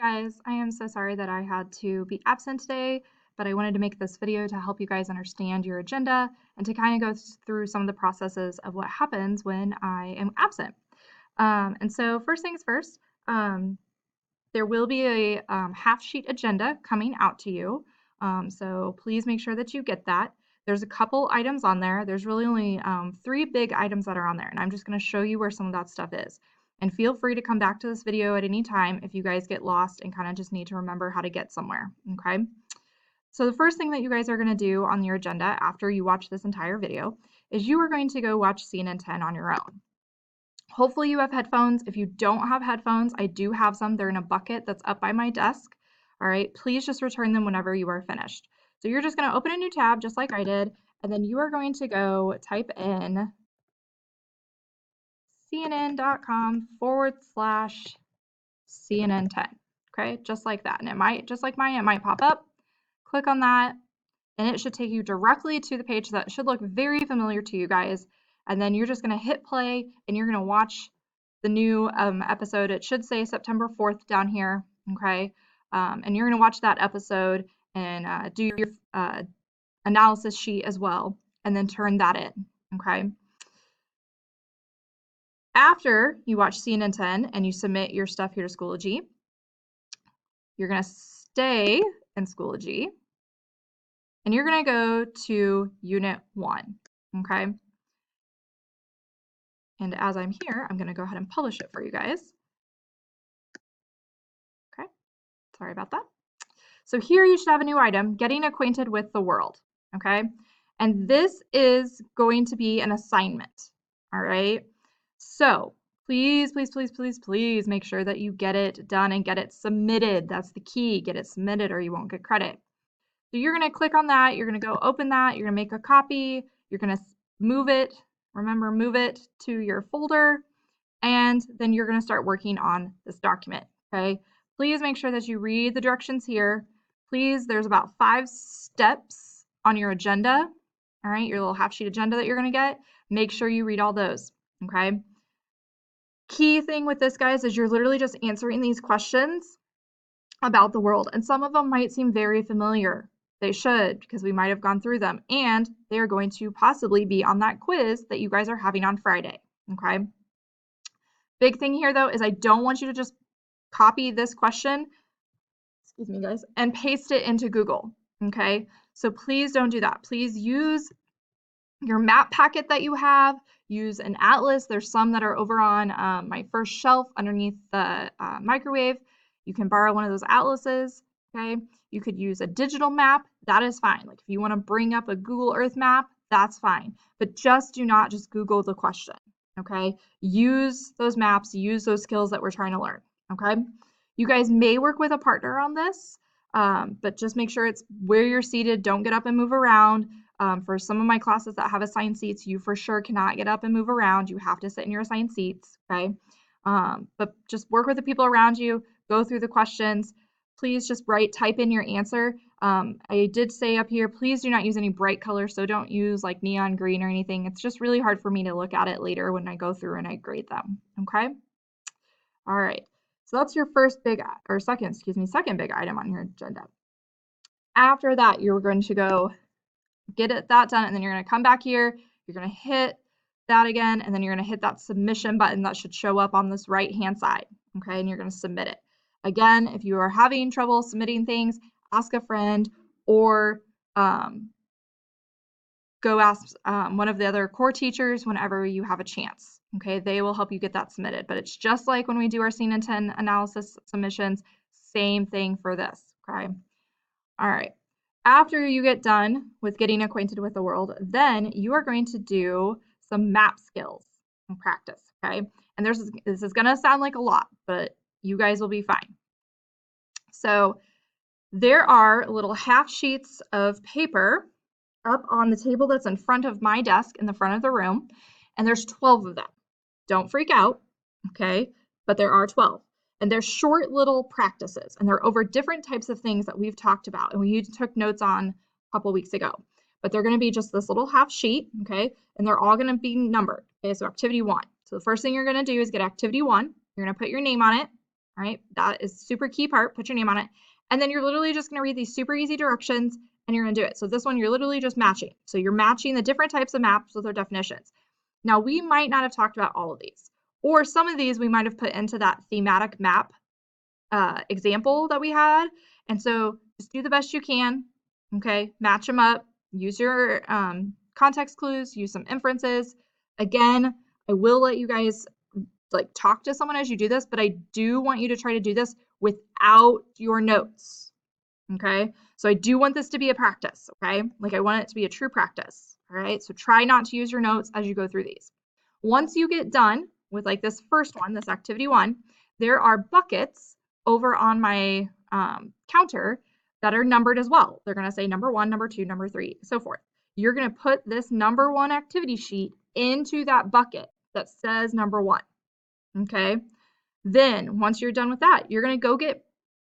Guys, I am so sorry that I had to be absent today, but I wanted to make this video to help you guys understand your agenda and to kind of go through some of the processes of what happens when I am absent. And so first things first, there will be a half sheet agenda coming out to you. So please make sure that you get that. There's a couple items on there. There's really only 3 big items that are on there, and I'm just going to show you where some of that stuff is. And feel free to come back to this video at any time if you guys get lost and kind of just need to remember how to get somewhere, okay? So the first thing that you guys are going to do on your agenda after you watch this entire video is you are going to go watch CNN 10 on your own. Hopefully you have headphones. If you don't have headphones, I do have some. They're in a bucket that's up by my desk. All right, please just return them whenever you are finished. So you're just going to open a new tab just like I did, and then you are going to go type in cnn.com/CNN10. Okay, just like that. And it might, just like mine, it might pop up. Click on that, and it should take you directly to the page that should look very familiar to you guys. And then you're just going to hit play, and you're going to watch the new episode. It should say September 4th down here, okay? And you're going to watch that episode and do your analysis sheet as well, and then turn that in, okay? After you watch CNN 10 and you submit your stuff here to Schoology, you're going to stay in Schoology, and you're going to go to Unit 1, okay? And as I'm here, I'm going to go ahead and publish it for you guys. Okay, sorry about that. So here you should have a new item, getting acquainted with the world, okay? And this is going to be an assignment, all right? So please, please, please, please, please make sure that you get it done and get it submitted. That's the key, get it submitted or you won't get credit. So you're gonna click on that, you're gonna go open that, you're gonna make a copy, you're gonna move it, remember, move it to your folder, and then you're gonna start working on this document, okay? Please make sure that you read the directions here. Please, there's about 5 steps on your agenda, all right, your little half sheet agenda that you're gonna get. Make sure you read all those, okay? Key thing with this, guys, is you're literally just answering these questions about the world, and some of them might seem very familiar. They should, because we might have gone through them, and they are going to possibly be on that quiz that you guys are having on Friday, okay? Big thing here, though, is I don't want you to just copy this question, excuse me, guys, and paste it into Google, okay? So please don't do that. Please use your map packet that you have, use an atlas. There's some that are over on my first shelf underneath the microwave. You can borrow one of those atlases, okay? You could use a digital map. That is fine. Like if you want to bring up a Google Earth map, that's fine. But just do not just Google the question, okay? Use those maps, use those skills that we're trying to learn, okay? You guys may work with a partner on this, but just make sure it's where you're seated. Don't get up and move around. For some of my classes that have assigned seats, you for sure cannot get up and move around. You have to sit in your assigned seats, okay? But just work with the people around you, go through the questions. Please just type in your answer. I did say up here, please do not use any bright colors, so don't use like neon green or anything. It's just really hard for me to look at it later when I go through and I grade them, okay? All right, so that's your second big item on your agenda. After that, you're going to go get that done, and then you're going to come back here, you're going to hit that again, and then you're going to hit that submission button that should show up on this right hand side, okay, and you're going to submit it. Again, if you are having trouble submitting things, ask a friend or go ask one of the other core teachers whenever you have a chance, okay? They will help you get that submitted, but it's just like when we do our CNN 10 analysis submissions, same thing for this, okay? All right. After you get done with getting acquainted with the world, then you are going to do some map skills and practice, okay? And this is going to sound like a lot, but you guys will be fine. So there are little half sheets of paper up on the table that's in front of my desk in the front of the room, and there's 12 of them. Don't freak out, okay? But there are 12. And they're short little practices, and they're over different types of things that we've talked about and we took notes on a couple weeks ago. But they're going to be just this little half sheet, okay? And they're all going to be numbered. Okay, so activity 1. So the first thing you're going to do is get activity 1. You're going to put your name on it, All right, that is super key part. Put your name on it. And then you're literally just going to read these super easy directions and you're going to do it. So this one, you're literally just matching. So you're matching the different types of maps with their definitions. Now, we might not have talked about all of these, or some of these we might have put into that thematic map example that we had. And so just do the best you can, okay? Match them up, use your context clues, use some inferences. Again, I will let you guys like talk to someone as you do this, but I do want you to try to do this without your notes, okay? So I do want this to be a practice, okay? Like I want it to be a true practice, all right? So try not to use your notes as you go through these. Once you get done with like this first one, this activity 1, there are buckets over on my counter that are numbered as well. They're going to say number 1, number 2, number 3, so forth. You're going to put this number 1 activity sheet into that bucket that says number 1, okay? Then once you're done with that, you're going to go get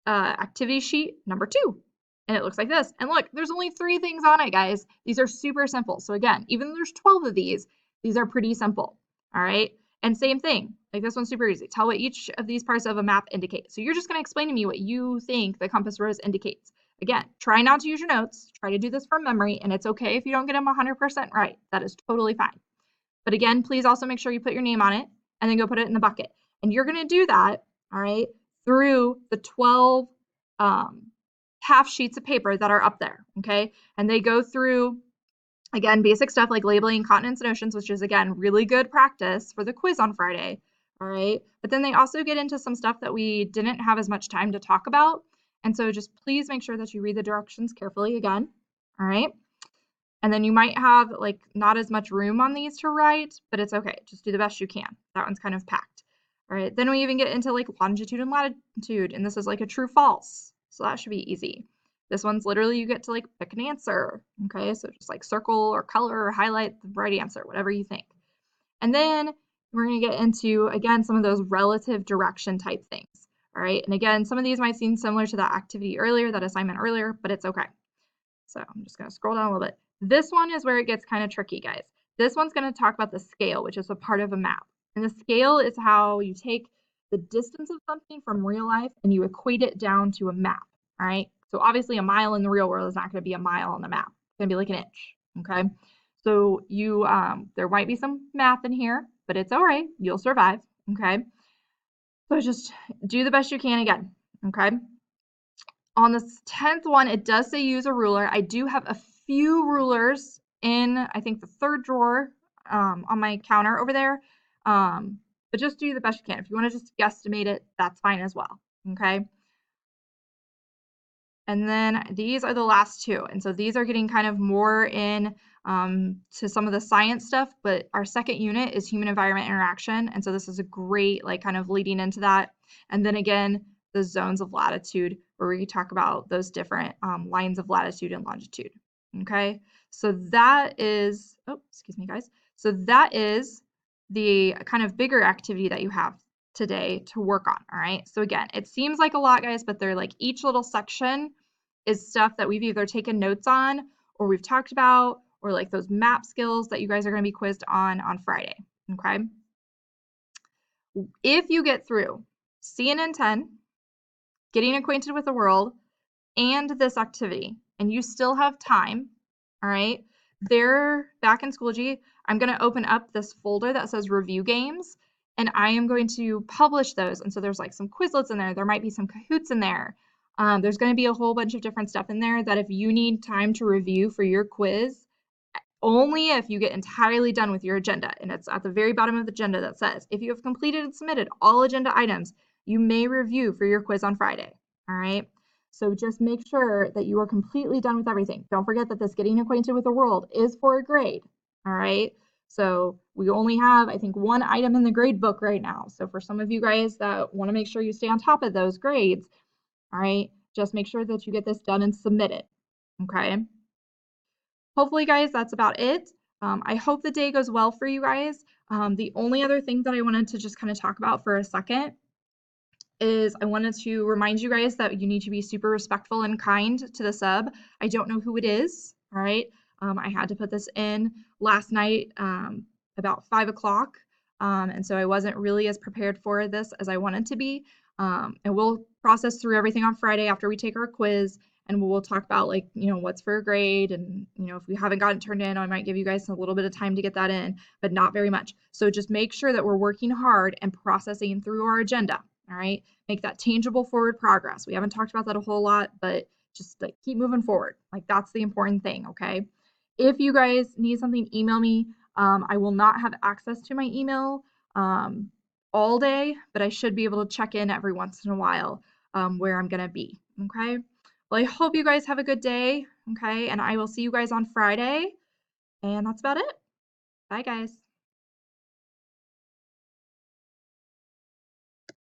activity sheet number 2. And it looks like this. And look, there's only 3 things on it, guys. These are super simple. So again, even though there's 12 of these are pretty simple. All right. And same thing, like this one's super easy. Tell what each of these parts of a map indicate. So you're just going to explain to me what you think the compass rose indicates. Again, try not to use your notes. Try to do this from memory. And it's okay if you don't get them 100% right. That is totally fine. But again, please also make sure you put your name on it and then go put it in the bucket. And you're going to do that, all right, through the 12 half sheets of paper that are up there, okay? And they go through, again, basic stuff like labeling continents and oceans, which is, again, really good practice for the quiz on Friday, all right? But then they also get into some stuff that we didn't have as much time to talk about. And so just please make sure that you read the directions carefully again, all right? And then you might have like not as much room on these to write, but it's okay. Just do the best you can. That one's kind of packed. All right, then we even get into like longitude and latitude, and this is like a true false. So that should be easy. This one's literally you get to like pick an answer. Okay, so just like circle or color or highlight the right answer, whatever you think. And then we're going to get into, again, some of those relative direction type things. All right, and again, some of these might seem similar to that activity earlier, that assignment earlier, but it's okay. So I'm just going to scroll down a little bit. This one is where it gets kind of tricky, guys. This one's going to talk about the scale, which is a part of a map. And the scale is how you take the distance of something from real life and you equate it down to a map, all right? So obviously a mile in the real world is not going to be a mile on the map. It's going to be like an inch, okay? So you, there might be some math in here, but it's all right. You'll survive, okay? So just do the best you can again, okay? On this 10th one, it does say use a ruler. I do have a few rulers in, I think, the 3rd drawer on my counter over there. But just do the best you can. If you want to just guesstimate it, that's fine as well, okay? And then these are the last 2. And so these are getting kind of more in to some of the science stuff, but our second unit is human environment interaction. And so this is a great, like, kind of leading into that. And then again, the zones of latitude, where we talk about those different lines of latitude and longitude, okay? So that is, oh, excuse me, guys. So that is the kind of bigger activity that you have today to work on, all right? So again, it seems like a lot, guys, but they're like each little section is stuff that we've either taken notes on or we've talked about, or like those map skills that you guys are going to be quizzed on Friday, okay? If you get through CNN 10, getting acquainted with the world, and this activity, and you still have time, all right, they're back in Schoology. I'm going to open up this folder that says review games, and I am going to publish those. And so there's like some Quizlets in there. There might be some Kahoots in there. There's going to be a whole bunch of different stuff in there that if you need time to review for your quiz, only if you get entirely done with your agenda. And it's at the very bottom of the agenda that says, if you have completed and submitted all agenda items, you may review for your quiz on Friday, all right? So just make sure that you are completely done with everything. Don't forget that this getting acquainted with the world is for a grade, all right? So we only have, I think, 1 item in the grade book right now. So for some of you guys that want to make sure you stay on top of those grades, all right, just make sure that you get this done and submit it, okay? Hopefully, guys, that's about it. I hope the day goes well for you guys. The only other thing that I wanted to just kind of talk about for a second is I wanted to remind you guys that you need to be super respectful and kind to the sub. I don't know who it is, all right? I had to put this in last night about 5 o'clock, and so I wasn't really as prepared for this as I wanted to be. And we'll process through everything on Friday after we take our quiz, and we'll talk about, like, what's for a grade, and if we haven't gotten turned in, I might give you guys a little bit of time to get that in, but not very much. So just make sure that we're working hard and processing through our agenda. All right, make that tangible forward progress. We haven't talked about that a whole lot, but just like keep moving forward. Like, that's the important thing. Okay, if you guys need something, email me. I will not have access to my email all day, but I should be able to check in every once in a while where I'm gonna be. Okay, well, I hope you guys have a good day. Okay, and I will see you guys on Friday, and that's about it. Bye, guys.